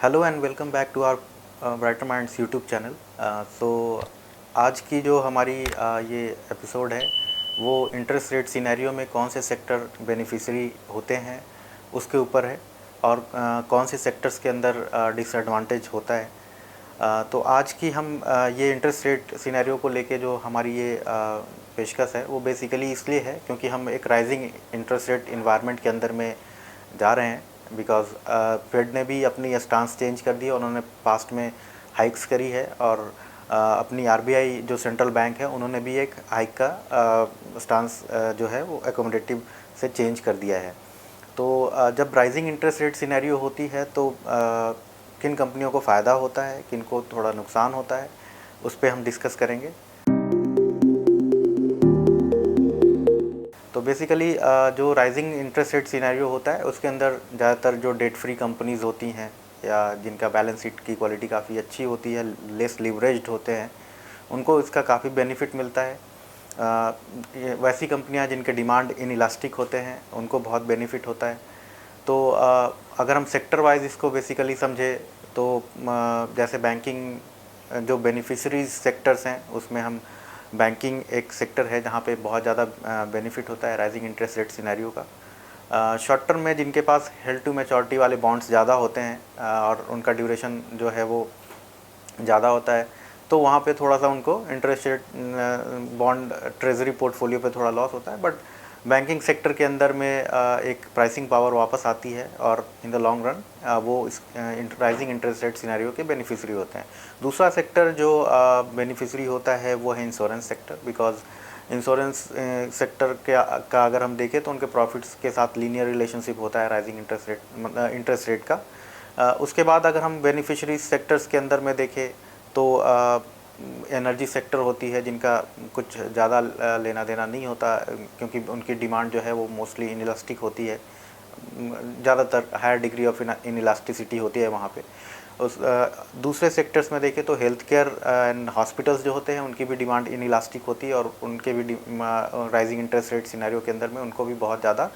Hello and welcome back to our brighter minds YouTube channel. So आज की जो हमारी ये एपिसोड है वो इंटरेस्ट रेट सिनेरियो में कौन से सेक्टर बेनिफिशियरी होते हैं उसके ऊपर है और कौन से सेक्टर्स के अंदर डिसएडवांटेज होता है। तो आज की हम ये इंटरेस्ट रेट सिनेरियो को लेके जो हमारी ये पेशकश है वो बेसिकली इसलिए है क्योंकि हम एक राइजिंग इंटरेस्ट रेट इन्वायरमेंट के अंदर में जा रहे हैं। बिकॉज फेड ने भी अपनी स्टांस चेंज कर दी है, उन्होंने पास्ट में हाइक्स करी है और अपनी आरबीआई जो सेंट्रल बैंक है उन्होंने भी एक हाइक का स्टांस जो है वो एकोमोडेटिव से चेंज कर दिया है। तो जब राइजिंग इंटरेस्ट रेट सिनेरियो होती है तो किन कंपनियों को फ़ायदा होता है, किन को थोड़ा नुकसान होता है, उस पर हम डिस्कस करेंगे। तो बेसिकली जो राइजिंग इंटरेस्ट रेट सिनेरियो होता है उसके अंदर ज़्यादातर जो डेट फ्री कंपनीज़ होती हैं या जिनका बैलेंस शीट की क्वालिटी काफ़ी अच्छी होती है, लेस लिवरेज्ड होते हैं, उनको इसका काफ़ी बेनिफिट मिलता है। वैसी कंपनियां जिनके डिमांड इन इलास्टिक होते हैं उनको बहुत बेनिफिट होता है। तो अगर हम सेक्टर वाइज इसको बेसिकली समझे तो जैसे बैंकिंग जो बेनिफिशरीज सेक्टर्स हैं उसमें हम बैंकिंग एक सेक्टर है जहाँ पे बहुत ज़्यादा बेनिफिट होता है राइजिंग इंटरेस्ट रेट सिनेरियो का। शॉर्ट टर्म में जिनके पास हेल्ड टू मैच्योरिटी वाले बॉन्ड्स ज़्यादा होते हैं और उनका ड्यूरेशन जो है वो ज़्यादा होता है, तो वहाँ पे थोड़ा सा उनको interest rate bond treasury portfolio पे थोड़ा लॉस होता है। बट बैंकिंग सेक्टर के अंदर में एक प्राइसिंग पावर वापस आती है और इन द लॉन्ग रन वो इस राइजिंग इंटरेस्ट रेट सिनेरियो के बेनिफिशरी होते हैं। दूसरा सेक्टर जो बेनिफिशरी होता है वो है insurance sector. Because insurance sector का अगर हम देखें तो उनके प्रॉफिट्स के साथ लीनियर रिलेशनशिप होता है राइजिंग इंटरेस्ट रेट का। उसके बाद अगर हम बेनिफिशरी सेक्टर्स के अंदर में देखें तो एनर्जी सेक्टर होती है जिनका कुछ ज़्यादा लेना देना नहीं होता क्योंकि उनकी डिमांड जो है वो मोस्टली इनइलास्टिक होती है, ज़्यादातर हायर डिग्री ऑफ इनइलास्टिसिटी होती है वहाँ पे। उस दूसरे सेक्टर्स में देखें तो हेल्थ केयर एंड हॉस्पिटल्स जो होते हैं उनकी भी डिमांड इनइलास्टिक होती है और उनके भी राइजिंग इंटरेस्ट रेट सिनेरियो के अंदर में उनको भी बहुत ज़्यादा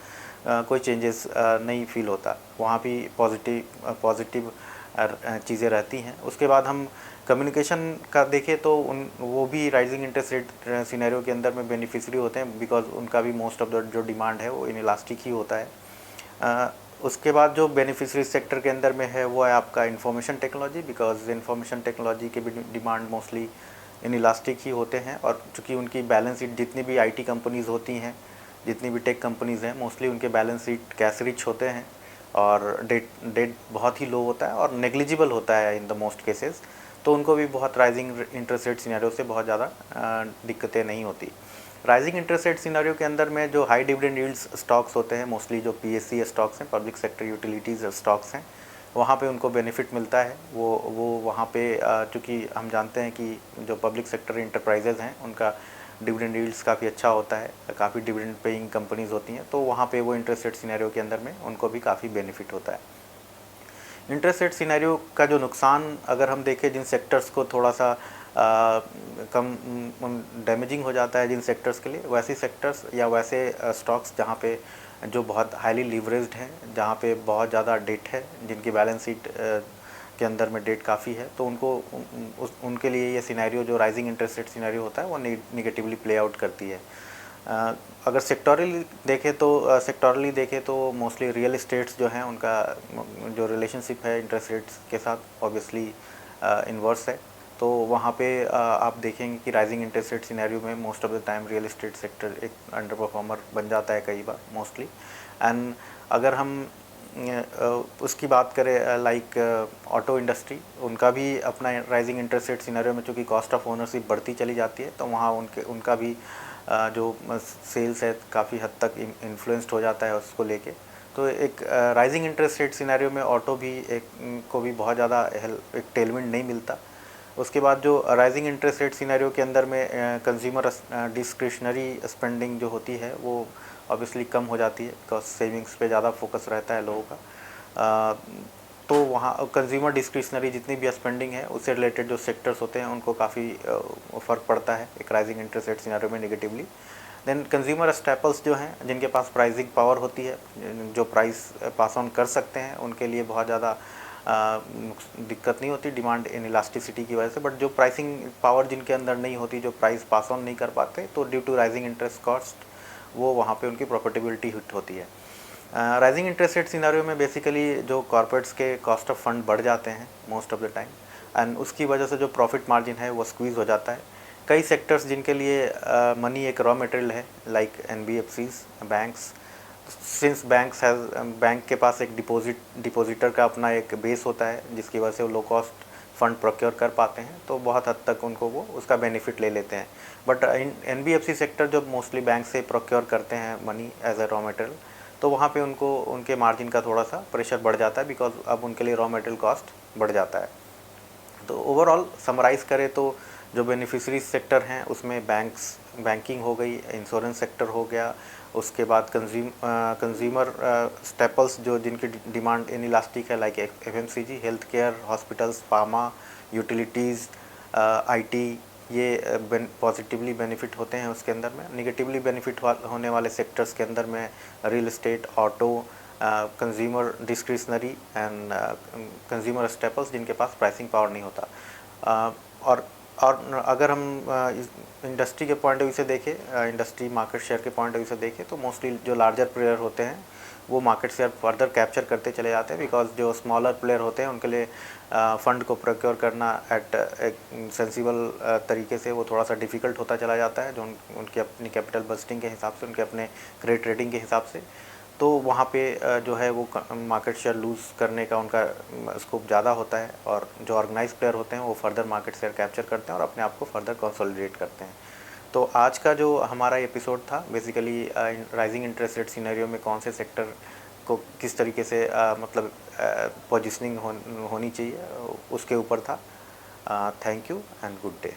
कोई चेंजेस नहीं फील होता, वहाँ भी पॉजिटिव चीज़ें रहती हैं। उसके बाद हम कम्युनिकेशन का देखें तो वो भी राइजिंग इंटरेस्ट रेट सिनेरियो के अंदर में बेनिफिशरी होते हैं बिकॉज उनका भी मोस्ट ऑफ द जो डिमांड है वो इनइलास्टिक ही होता है। उसके बाद जो बेनिफिशरी सेक्टर के अंदर में है वो है आपका information technology. Because information technology के भी डिमांड मोस्टली इनइलास्टिक ही होते हैं और चूँकि उनकी बैलेंस शीट जितनी भी आईटी कंपनीज़ होती हैं, जितनी भी टेक कंपनीज़ हैं, मोस्टली उनके बैलेंस शीट कैश रिच होते हैं और डेट बहुत ही लो होता है और नेग्लिजिबल होता है इन द मोस्ट केसेस। तो उनको भी बहुत राइजिंग इंटरेस्ट रेट सिनेरियो से बहुत ज़्यादा दिक्कतें नहीं होती। राइजिंग इंटरेस्ट रेट सिनेरियो के अंदर में जो हाई डिविडेंड यील्ड्स स्टॉक्स होते हैं, मोस्टली जो पीएससी स्टॉक्स हैं, पब्लिक सेक्टर यूटिलिटीज़ स्टॉक्स हैं, वहाँ पे उनको बेनिफिट मिलता है। वो वहाँ पे चूँकि हम जानते हैं कि जो पब्लिक सेक्टर इंटरप्राइजेज़ हैं उनका डिविडेंड यील्ड्स काफ़ी अच्छा होता है, काफ़ी डिविडेंड पेइंग कंपनीज़ होती हैं, तो वहाँ पे वो इंटरेस्ट रेट सिनेरियो के अंदर में उनको भी काफ़ी बेनिफिट होता है। इंटरेस्ट रेट सिनेरियो का जो नुकसान अगर हम देखें, जिन सेक्टर्स को थोड़ा सा कम डैमेजिंग हो जाता है जिन सेक्टर्स के लिए, वैसे सेक्टर्स या वैसे स्टॉक्स जहाँ पे जो बहुत हाईली लीवरेज्ड हैं, जहाँ पे बहुत ज़्यादा डेट है, जिनकी बैलेंस शीट के अंदर में डेट काफ़ी है, तो उनके लिए ये सिनेरियो जो राइजिंग इंटरेस्ट रेट सिनेरियो होता है वो निगेटिवली प्ले आउट करती है। अगर सेक्टोरली देखें तो मोस्टली रियल इस्टेट्स जो हैं उनका जो रिलेशनशिप है इंटरेस्ट रेट्स के साथ ऑब्वियसली इन्वर्स है। तो वहाँ पे आप देखेंगे कि राइजिंग इंटरेस्ट रेट सिनेरियो में most of the time real estate sector एक अंडर परफॉर्मर बन जाता है कई बार मोस्टली। एंड अगर हम उसकी बात करें लाइक ऑटो इंडस्ट्री, उनका भी अपना राइजिंग इंटरेस्ट रेट सिनेरियो में चूँकि कॉस्ट ऑफ ओनरशिप बढ़ती चली जाती है तो वहाँ उनका भी जो सेल्स है काफ़ी हद तक इन्फ्लुएंस्ड हो जाता है उसको लेके। तो एक राइजिंग इंटरेस्ट रेट सिनेरियो में ऑटो भी को भी बहुत ज़्यादा एक टेलविंड नहीं मिलता। उसके बाद जो राइजिंग इंटरेस्ट रेट सिनेरियो के अंदर में कंज्यूमर डिस्क्रिशनरी स्पेंडिंग जो होती है वो ऑब्वियसली कम हो जाती है बिकॉज सेविंग्स पे ज़्यादा फोकस रहता है लोगों का। तो वहाँ कंज्यूमर डिस्क्रिशनरी जितनी भी स्पेंडिंग है उससे रिलेटेड जो सेक्टर्स होते हैं उनको काफ़ी फ़र्क पड़ता है एक राइजिंग इंटरेस्ट रेट सिनेरियो में नेगेटिवली। देन कंज्यूमर स्टेपल्स जो हैं जिनके पास प्राइसिंग पावर होती है, जो प्राइस पास ऑन कर सकते हैं, उनके लिए बहुत ज़्यादा दिक्कत नहीं होती डिमांड इन इलास्टिसिटी की वजह से, बट जो प्राइसिंग पावर जिनके अंदर नहीं होती, जो प्राइस पास ऑन नहीं कर पाते, तो due to rising interest cost वो वहाँ पे उनकी प्रॉफिटेबिलिटी हिट होती है। राइजिंग इंटरेस्ट रेट सिनेरियो में बेसिकली जो कॉर्पोरेट्स के कॉस्ट ऑफ फंड बढ़ जाते हैं most of the time, and उसकी वजह से जो प्रॉफिट मार्जिन है वो स्क्वीज़ हो जाता है। कई सेक्टर्स जिनके लिए मनी एक रॉ मटेरियल है, like NBFCs, banks, since bank के पास एक डिपॉजिटर का अपना एक बेस होता है जिसकी वजह से वो लो कॉस्ट फंड प्रोक्योर कर पाते हैं, तो बहुत हद तक उनको वो उसका बेनिफिट ले लेते हैं। बट एनबीएफसी सेक्टर जो मोस्टली बैंक से प्रोक्योर करते हैं money as a raw material, तो वहाँ पे उनको उनके मार्जिन का थोड़ा सा प्रेशर बढ़ जाता है, बिकॉज अब उनके लिए रॉ मटेरियल कॉस्ट बढ़ जाता है। तो ओवरऑल समराइज़ करें तो जो बेनिफिशरी सेक्टर हैं उसमें बैंकिंग हो गई, इंश्योरेंस सेक्टर हो गया, उसके बाद कंज्यूमर स्टेपल्स जो जिनकी डिमांड इन इलास्टिक है, like FMCG, health care, hospitals, pharma, utilities, IT, ये पॉजिटिवली बेनिफिट होते हैं उसके अंदर में। निगेटिवली बेनिफिट होने वाले सेक्टर्स के अंदर में real estate, auto, consumer discretionary and consumer staples जिनके पास प्राइसिंग पावर नहीं होता। और अगर हम इंडस्ट्री के पॉइंट ऑफ व्यू से देखें, इंडस्ट्री मार्केट शेयर के पॉइंट ऑफ व्यू से देखें, तो मोस्टली जो लार्जर प्लेयर होते हैं वो मार्केट शेयर फर्दर कैप्चर करते चले जाते हैं, बिकॉज जो स्मॉलर प्लेयर होते हैं उनके लिए फ़ंड को प्रोक्योर करना एट एक सेंसिबल तरीके से वो थोड़ा सा डिफ़िकल्ट होता चला जाता है, जो उनकी अपनी कैपिटल बजटिंग के हिसाब से, उनके अपने क्रेडिट रेटिंग के हिसाब से। तो वहाँ पे जो है वो मार्केट शेयर लूज़ करने का उनका स्कोप ज़्यादा होता है, और जो ऑर्गेनाइज प्लेयर होते हैं वो फर्दर मार्केट शेयर कैप्चर करते हैं और अपने आप को फर्दर कंसोलिडेट करते हैं। तो आज का जो हमारा एपिसोड था basically rising interest rate scenario में कौन से सेक्टर को किस तरीके से मतलब पोजिशनिंग होनी चाहिए उसके ऊपर था। Thank you and good day.